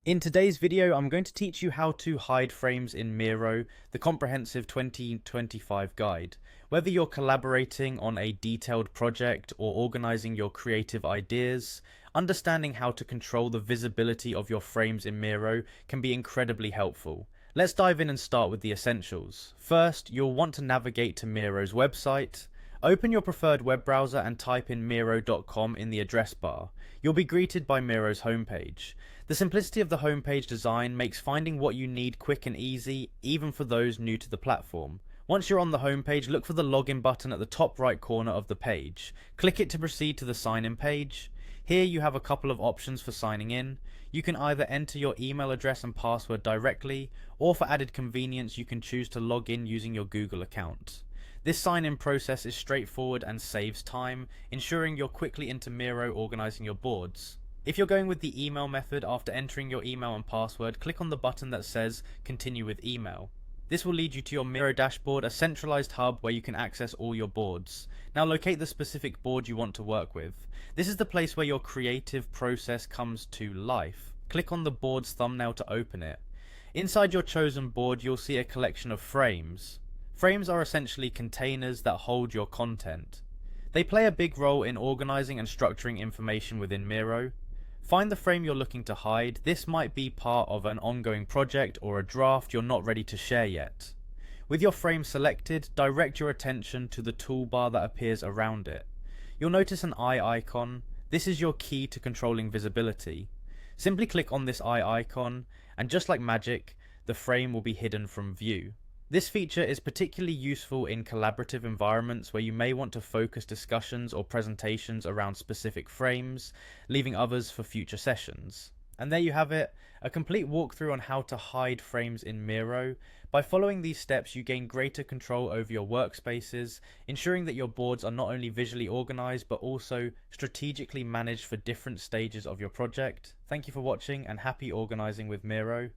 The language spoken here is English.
In today's video, I'm going to teach you how to hide frames in Miro, the comprehensive 2025 guide. Whether you're collaborating on a detailed project or organizing your creative ideas, understanding how to control the visibility of your frames in Miro can be incredibly helpful. Let's dive in and start with the essentials. First, you'll want to navigate to Miro's website. Open your preferred web browser and type in miro.com in the address bar. You'll be greeted by Miro's homepage. The simplicity of the homepage design makes finding what you need quick and easy, even for those new to the platform. Once you're on the homepage, look for the login button at the top right corner of the page. Click it to proceed to the sign in page. Here you have a couple of options for signing in. You can either enter your email address and password directly, or for added convenience you can choose to log in using your Google account. This sign-in process is straightforward and saves time, ensuring you're quickly into Miro organizing your boards. If you're going with the email method, after entering your email and password, click on the button that says Continue with Email. This will lead you to your Miro dashboard, a centralized hub where you can access all your boards. Now locate the specific board you want to work with. This is the place where your creative process comes to life. Click on the board's thumbnail to open it. Inside your chosen board, you'll see a collection of frames. Frames are essentially containers that hold your content. They play a big role in organizing and structuring information within Miro. Find the frame you're looking to hide. This might be part of an ongoing project or a draft you're not ready to share yet. With your frame selected, direct your attention to the toolbar that appears around it. You'll notice an eye icon. This is your key to controlling visibility. Simply click on this eye icon, and just like magic, the frame will be hidden from view. This feature is particularly useful in collaborative environments where you may want to focus discussions or presentations around specific frames, leaving others for future sessions. And there you have it, a complete walkthrough on how to hide frames in Miro. By following these steps, you gain greater control over your workspaces, ensuring that your boards are not only visually organized but also strategically managed for different stages of your project. Thank you for watching and happy organizing with Miro.